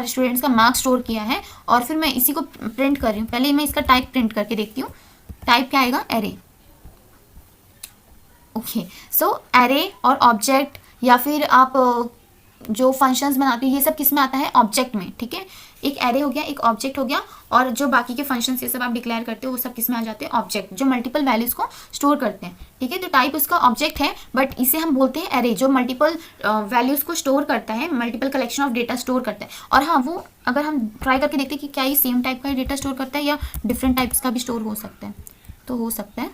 स्टूडेंट्स का मार्क्स स्टोर किया है, और फिर मैं इसी को प्रिंट कर रही हूँ। पहले मैं इसका टाइप प्रिंट करके देखती हूँ, टाइप क्या आएगा, एरे, ओके। सो एरे और ऑब्जेक्ट, या फिर आप जो फंक्शंस बनाते हो, ये सब किस में आता है, ऑब्जेक्ट में, ठीक है। एक एरे हो गया, एक ऑब्जेक्ट हो गया, और जो बाकी के फंक्शंस ये सब आप डिक्लेयर करते हो वो सब किस में आ जाते हैं, ऑब्जेक्ट, जो मल्टीपल वैल्यूज को स्टोर करते हैं, ठीक है। तो टाइप उसका ऑब्जेक्ट है, बट इसे हम बोलते हैं एरे, जो मल्टीपल वैल्यूज को स्टोर करता है, multiple collection of data store करता है। और हाँ, वो अगर हम ट्राई करके देखते हैं कि क्या ये सेम टाइप का डेटा स्टोर करता है या डिफरेंट टाइप्स का भी स्टोर हो सकता है, तो हो सकता है।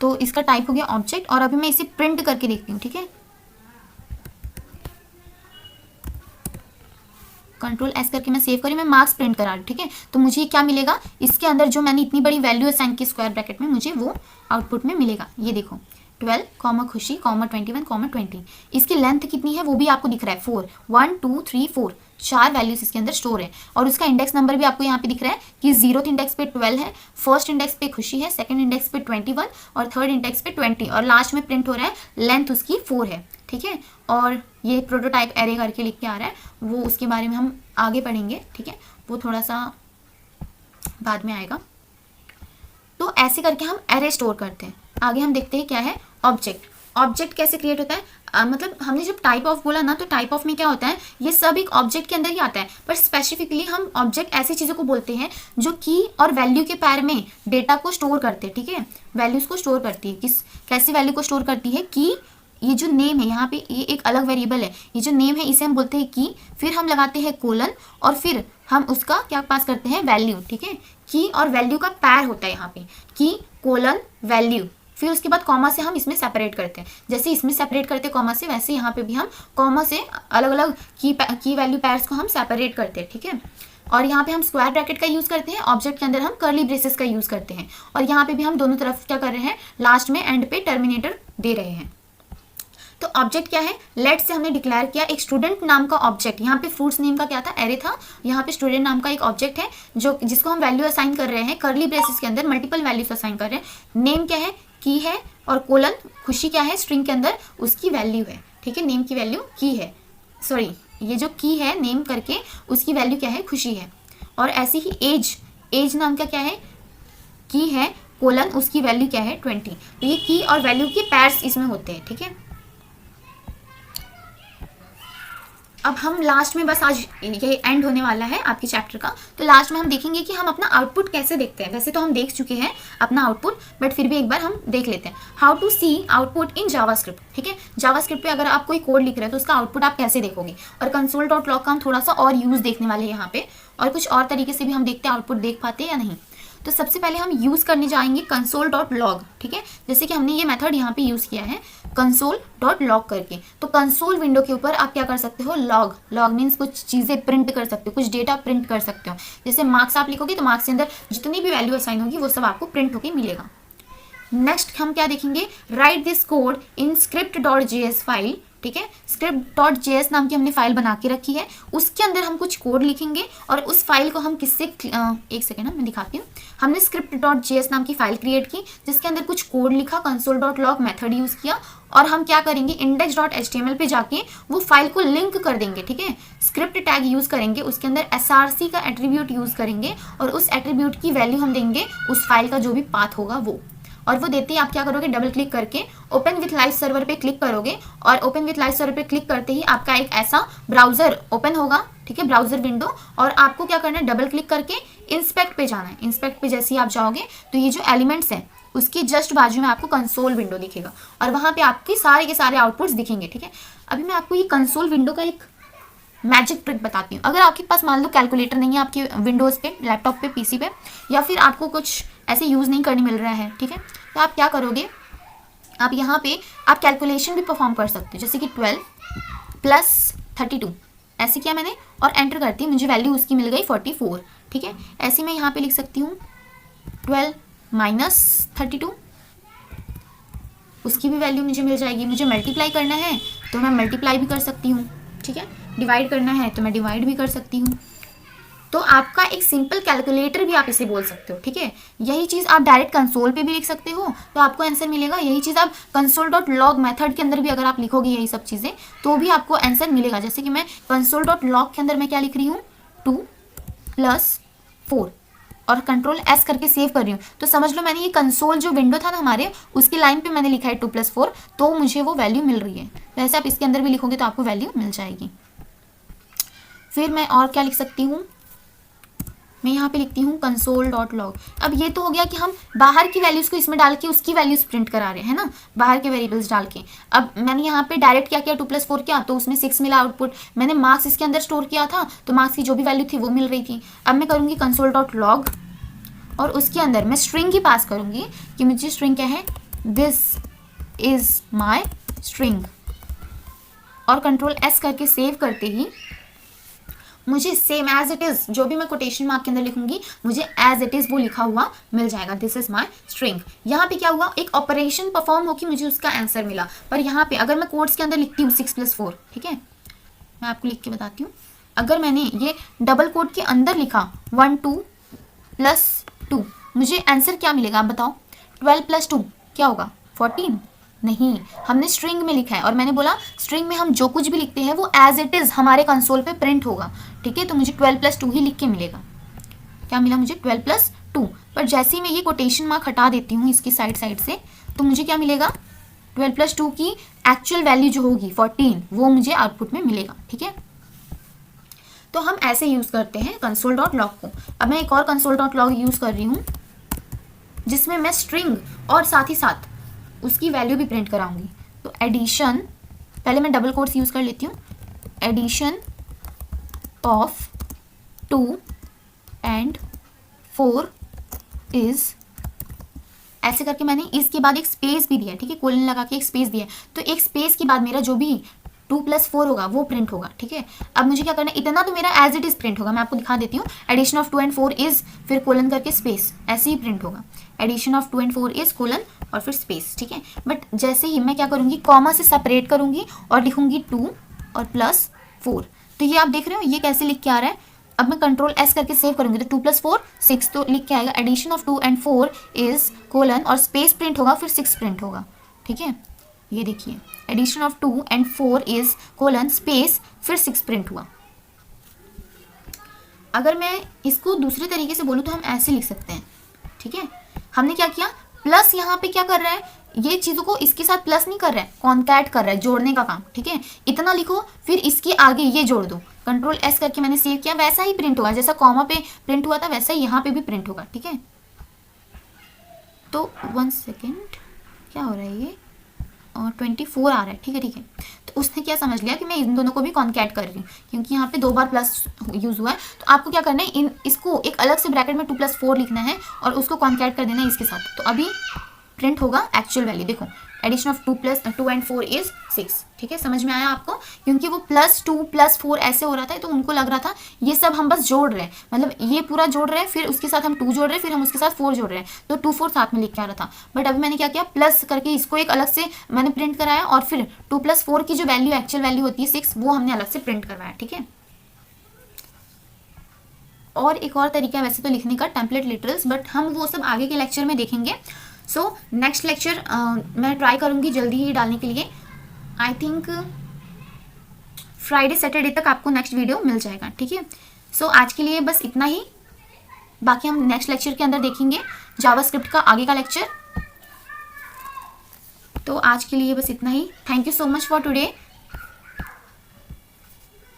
तो इसका टाइप हो गया ऑब्जेक्ट, और अभी मैं इसे प्रिंट करके देखती हूँ, ठीक है। कंट्रोल एस करके मैं सेव करी, मैं मार्क्स प्रिंट करा रही, ठीक है। तो मुझे क्या मिलेगा, इसके अंदर जो मैंने इतनी बड़ी वैल्यू असाइन की स्क्वायर ब्रैकेट में, मुझे वो आउटपुट में मिलेगा। ये देखो 12, कॉमा खुशी, कॉमा 21, कॉमा 20। इसकी लेंथ कितनी है वो भी आपको दिख रहा है, 4, 1 2 3 4, 4 वैल्यूज इसके अंदर स्टोर है। और उसका इंडेक्स नंबर भी आपको यहाँ पे दिख रहा है कि 0th इंडेक्स पे 12 है, फर्स्ट इंडेक्स पे खुशी है, सेकंड इंडेक्स पे 21, और थर्ड इंडेक्स पे 20, और लास्ट में प्रिंट हो रहा है लेंथ उसकी 4 है, ठीक है। और ये प्रोटोटाइप एरे करके लिख के आ रहा है, वो उसके बारे में हम आगे पढ़ेंगे, ठीक है, वो थोड़ा सा बाद में आएगा। तो ऐसे करके हम एरे स्टोर करते हैं। आगे हम देखते हैं क्या है, ऑब्जेक्ट। ऑब्जेक्ट कैसे क्रिएट होता है, मतलब हमने जब टाइप ऑफ बोला ना, तो टाइप ऑफ में क्या होता है, ये सब एक ऑब्जेक्ट के अंदर ही आता है, पर स्पेसिफिकली हम ऑब्जेक्ट ऐसी चीज़ों को बोलते हैं जो की और वैल्यू के पैर में डेटा को स्टोर करते हैं, ठीक है। वैल्यूज को स्टोर करती है, कैसी वैल्यू को स्टोर करती है, की, ये जो नेम है यहाँ पे, ये एक अलग वेरिएबल है, ये जो नेम है इसे हम बोलते हैं की, फिर हम लगाते हैं कोलन, और फिर हम उसका क्या पास करते हैं, वैल्यू, ठीक है। की और वैल्यू का पैर होता है यहाँ पे, की कोलन वैल्यू, फिर उसके बाद कॉमा से हम इसमें सेपरेट करते हैं। जैसे इसमें सेपरेट करते हैं कॉमा से, वैसे यहाँ पे भी हम कॉमा से अलग अलग की वैल्यू पैर्स को हम सेपरेट करते हैं, ठीक है। और यहाँ पे हम स्क्वायर ब्रैकेट का यूज़ करते हैं, ऑब्जेक्ट के अंदर हम कर्ली ब्रेसेस का यूज़ करते हैं, और यहाँ पे भी हम दोनों तरफ क्या कर रहे हैं, लास्ट में एंड पे टर्मिनेटर दे रहे हैं। तो ऑब्जेक्ट क्या है, लेट से हमने डिक्लेयर किया एक स्टूडेंट नाम का ऑब्जेक्ट, यहाँ पे फ्रूट्स नेम का क्या था, एरे था, यहाँ पे स्टूडेंट नाम का एक ऑब्जेक्ट है जिसको हम वैल्यू असाइन कर रहे हैं, कर्ली ब्रेसेस के अंदर मल्टीपल वैल्यूज असाइन कर रहे हैं। नेम क्या है, की है, और कोलन खुशी क्या है, स्ट्रिंग के अंदर उसकी वैल्यू है, ठीक है। नेम की वैल्यू की है, सॉरी ये जो की है नेम करके, उसकी वैल्यू क्या है, खुशी है। और ऐसे ही एज, एज नाम का क्या है, की है, कोलन उसकी वैल्यू क्या है 20। तो ये की और वैल्यू के पैर्स इसमें होते हैं, ठीक है। अब हम लास्ट में, बस आज ये एंड होने वाला है आपके चैप्टर का, तो लास्ट में हम देखेंगे कि हम अपना आउटपुट कैसे देखते हैं। वैसे तो हम देख चुके हैं अपना आउटपुट, बट फिर भी एक बार हम देख लेते हैं, how to see output in JavaScript, ठीक है। जावास्क्रिप्ट पे अगर आप कोई कोड लिख रहे हैं तो उसका आउटपुट आप कैसे देखोगे, और console.log का हम थोड़ा सा और यूज देखने वाले हैं यहाँ पे, और कुछ और तरीके से भी हम देखते हैं आउटपुट देख पाते हैं या नहीं। तो सबसे पहले हम यूज़ करने जाएंगे console.log, ठीक है। जैसे कि हमने ये मेथड यहाँ पे यूज़ किया है console.log करके। तो कंसोल विंडो के ऊपर आप क्या कर सकते हो, लॉग, लॉग मीन्स कुछ चीज़ें प्रिंट कर सकते हो, कुछ डेटा प्रिंट कर सकते हो। जैसे मार्क्स आप लिखोगे तो मार्क्स के अंदर जितनी भी वैल्यू असाइन होगी वो सब आपको प्रिंट होकर मिलेगा। नेक्स्ट हम क्या देखेंगे, right this code in script.js file, ठीक है। script.js नाम की हमने फाइल बना के रखी है, उसके अंदर हम कुछ कोड लिखेंगे और उस फाइल को हम किससे, एक सेकेंड मैं दिखाती हूँ। हमने script.js नाम की फाइल क्रिएट की जिसके अंदर कुछ कोड लिखा, console.log मेथड यूज किया, और हम क्या करेंगे, index.html पे जाके वो फाइल को लिंक कर देंगे, ठीक है। स्क्रिप्ट टैग यूज करेंगे, उसके अंदर src का एट्रीब्यूट यूज करेंगे और उस एट्रीब्यूट की वैल्यू हम देंगे उस फाइल का जो भी पाथ होगा वो। और वो देते ही आप क्या करोगे, डबल क्लिक करके ओपन विथ लाइव सर्वर पे क्लिक करोगे, और ओपन विथ लाइव सर्वर पे क्लिक करते ही आपका एक ऐसा ब्राउजर ओपन होगा, ठीक है, ब्राउजर विंडो। और आपको क्या करना है, डबल क्लिक करके इंस्पेक्ट पे जाना है। इंस्पेक्ट पे जैसे ही आप जाओगे तो ये जो एलिमेंट्स हैं उसकी जस्ट बाजू में आपको कंसोल विंडो दिखेगा, और वहाँ पे आपके सारे के सारे आउटपुट्स दिखेंगे, ठीक है। अभी मैं आपको ये कंसोल विंडो का एक मैजिक ट्रिक बताती हूँ। अगर आपके पास मान लो कैलकुलेटर नहीं है आपके विंडोज़ पे, लैपटॉप पे, पीसी पे, या फिर आपको कुछ ऐसे यूज़ नहीं करने मिल रहा है, ठीक है, तो आप क्या करोगे, आप यहाँ पे आप कैलकुलेशन भी परफॉर्म कर सकते हो। जैसे कि 12 + 32 ऐसे किया मैंने और एंटर करती हूँ, मुझे वैल्यू उसकी मिल गई 44, ठीक है। ऐसे मैं यहाँ पे लिख सकती हूँ 12 - 32, उसकी भी वैल्यू मुझे मिल जाएगी। मुझे मल्टीप्लाई करना है तो मैं मल्टीप्लाई भी कर सकती हूँ, ठीक है। डिवाइड करना है तो मैं डिवाइड भी कर सकती हूँ। तो आपका एक सिंपल कैलकुलेटर भी आप इसे बोल सकते हो, ठीक है। यही चीज़ आप डायरेक्ट कंसोल पे भी लिख सकते हो तो आपको आंसर मिलेगा। यही चीज़ आप console.log मेथड के अंदर भी अगर आप लिखोगे यही सब चीज़ें तो भी आपको आंसर मिलेगा। जैसे कि मैं console.log के अंदर मैं क्या लिख रही हूँ, 2 + 4 और Ctrl S करके सेव कर रही हूँ, तो समझ लो मैंने ये कंसोल जो विंडो था ना हमारे, उसकी लाइन पे मैंने लिखा है 2 + 4, तो मुझे वो वैल्यू मिल रही है। तो ऐसे आप इसके अंदर भी लिखोगे तो आपको वैल्यू मिल जाएगी। फिर मैं और क्या लिख सकती हूँ, मैं यहाँ पे लिखती हूँ console.log। अब ये तो हो गया कि हम बाहर की वैल्यूज़ को इसमें डाल के उसकी वैल्यूज़ प्रिंट करा रहे हैं ना, बाहर के वेरिएबल्स डाल के। अब मैंने यहाँ पे डायरेक्ट क्या किया, 2 + 4 किया तो उसमें 6 मिला आउटपुट। मैंने मार्क्स इसके अंदर स्टोर किया था तो मार्क्स की जो भी वैल्यू थी वो मिल रही थी। अब मैं करूँगी console.log और उसके अंदर मैं स्ट्रिंग ही पास करूँगी कि मुझे स्ट्रिंग क्या है, दिस इज़ माई स्ट्रिंग, और Ctrl S करके सेव करते ही मुझे सेम एज इट इज़ जो भी मैं कोटेशन मार्क के अंदर लिखूंगी मुझे एज इट इज़ वो लिखा हुआ मिल जाएगा, दिस इज़ माई स्ट्रिंग। यहाँ पे क्या हुआ, एक ऑपरेशन परफॉर्म होकर मुझे उसका आंसर मिला। पर यहाँ पे अगर मैं कोड्स के अंदर लिखती हूँ 6 + 4, ठीक है, मैं आपको लिख के बताती हूँ। अगर मैंने ये डबल कोड के अंदर लिखा 1 2 + 2, मुझे आंसर क्या मिलेगा आप बताओ, 12 + 2 क्या होगा, 14? नहीं, हमने स्ट्रिंग में लिखा है और मैंने बोला स्ट्रिंग में हम जो कुछ भी लिखते हैं वो एज इट इज़ हमारे कंसोल पे प्रिंट होगा, ठीक है। तो मुझे 12 + 2 ही लिख के मिलेगा। क्या मिला मुझे, 12 + 2। पर जैसे ही मैं ये कोटेशन मार्क हटा देती हूँ इसकी साइड से तो मुझे क्या मिलेगा, 12 + 2 की एक्चुअल वैल्यू जो होगी 14 वो मुझे आउटपुट में मिलेगा, ठीक है। तो हम ऐसे यूज़ करते हैं console.log को। अब मैं एक और console.log यूज़ कर रही हूँ जिसमें मैं स्ट्रिंग और साथ ही साथ उसकी वैल्यू भी प्रिंट कराऊंगी। तो एडिशन, पहले मैं डबल कोट्स यूज़ कर लेती हूँ, एडिशन ऑफ 2 and 4 इज़, ऐसे करके मैंने इसके बाद एक स्पेस भी दिया, ठीक है, कोलन लगा के एक स्पेस दिया। तो एक स्पेस के बाद मेरा जो भी 2 + 4 होगा वो प्रिंट होगा, ठीक है। अब मुझे क्या करना है, इतना तो मेरा एज इट इज़ प्रिंट होगा, मैं आपको दिखा देती हूँ। एडिशन ऑफ 2 and 4 इज़, फिर कोलन करके स्पेस, ऐसे ही प्रिंट होगा। Addition of 2 and 4 is colon और फिर स्पेस, ठीक है। बट जैसे ही मैं क्या करूँगी, कॉमा से सेपरेट करूँगी और लिखूँगी 2 और +4। तो ये आप देख रहे हो ये कैसे लिख के आ रहा है। अब मैं Ctrl S करके सेव करूँगी तो 2 + 4 6 तो लिख के आएगा addition of 2 and 4 is colon और स्पेस प्रिंट होगा फिर 6 प्रिंट होगा, ठीक है। ये देखिए addition of 2 and 4 is colon space फिर 6 प्रिंट हुआ। अगर मैं इसको दूसरे तरीके से बोलूँ तो हम ऐसे लिख सकते हैं, ठीक है। हमने क्या किया, प्लस यहाँ पे क्या कर रहा है, ये चीज़ों को इसके साथ प्लस नहीं कर रहा है, कॉन्कैट कर रहा है, जोड़ने का काम, ठीक है। इतना लिखो, फिर इसके आगे ये जोड़ दो, कंट्रोल एस करके मैंने सेव किया, वैसा ही प्रिंट होगा जैसा कॉमा पे प्रिंट हुआ था, वैसा ही यहाँ पे भी प्रिंट होगा, ठीक है। तो 1 सेकेंड, क्या हो रहा है ये, और 24 आ रहा है, ठीक है ठीक है। तो उसने क्या समझ लिया कि मैं इन दोनों को भी कॉन्कैट कर रही हूँ, क्योंकि यहाँ पे 2 बार प्लस यूज़ हुआ है। तो आपको क्या करना है, इसको एक अलग से ब्रैकेट में 2 + 4 लिखना है और उसको कॉन्कैट कर देना है इसके साथ। तो अभी प्रिंट होगा एक्चुअल वैल्यू, देखो एडिशन ऑफ 2 + 2 and 4 is 6, ठीक है। समझ में आया आपको, क्योंकि वो +2 + 4 ऐसे हो रहा था, तो उनको लग रहा था ये सब हम बस जोड़ रहे हैं, मतलब ये पूरा जोड़ रहे हैं, फिर उसके साथ हम 2 जोड़ रहे हैं, फिर हम उसके साथ 4 जोड़ रहे हैं, तो 2 4 साथ में लिख के आ रहा था। बट अभी मैंने क्या किया, प्लस करके इसको एक अलग से मैंने प्रिंट कराया, और फिर 2 + 4 की जो वैल्यू एक्चुअल वैल्यू होती है 6, वो हमने अलग से प्रिंट करवाया, ठीक है। और एक और तरीका है वैसे तो लिखने का, टेम्पलेट लिटरल्स, बट हम वो सब आगे के लेक्चर में देखेंगे। सो नेक्स्ट लेक्चर मैं ट्राई करूँगी जल्दी ही डालने के लिए। आई थिंक फ्राइडे सैटरडे तक आपको नेक्स्ट वीडियो मिल जाएगा, ठीक है। सो आज के लिए बस इतना ही, बाकी हम नेक्स्ट लेक्चर के अंदर देखेंगे जावास्क्रिप्ट का आगे का लेक्चर। तो आज के लिए बस इतना ही, thank you so much for today.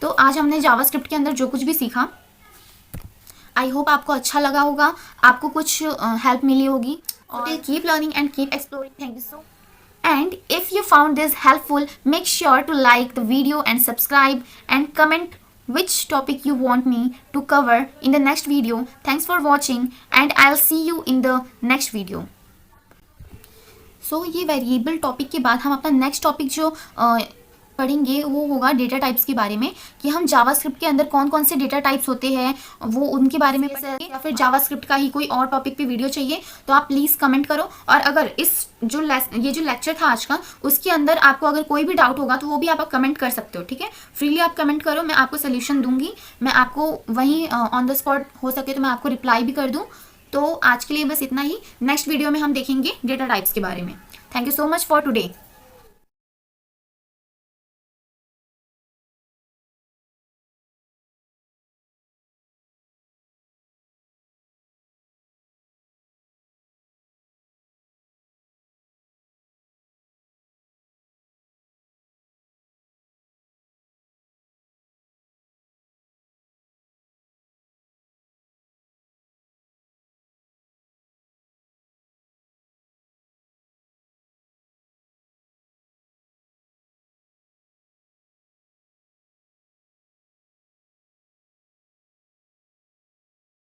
तो आज हमने जावास्क्रिप्ट के अंदर जो कुछ भी सीखा, आई होप आपको अच्छा लगा होगा, आपको कुछ हेल्प मिली होगी। और keep learning and keep exploring, thank you so. And if you found this helpful, make sure to like the video and subscribe and comment which topic you want me to cover in the next video. Thanks for watching and I'll see you in the next video. So ये variable topic के बाद हम अपना next topic जो पढ़ेंगे वो होगा data types के बारे में, कि हम जावास्क्रिप्ट के अंदर कौन कौन से डेटा टाइप्स होते हैं वो उनके बारे में पढ़ेंगे। या फिर जावास्क्रिप्ट का ही कोई और टॉपिक पे वीडियो चाहिए तो आप प्लीज़ कमेंट करो। और अगर ये जो लेक्चर था आज का, उसके अंदर आपको अगर कोई भी डाउट होगा तो वो भी आप कमेंट कर सकते हो, ठीक है। फ्रीली आप कमेंट करो, मैं आपको सोल्यूशन दूंगी, मैं आपको वहीं ऑन द स्पॉट हो सके तो मैं आपको रिप्लाई भी कर दूँ। तो आज के लिए बस इतना ही, नेक्स्ट वीडियो में हम देखेंगे डेटा टाइप्स के बारे में। Thank you so much for today.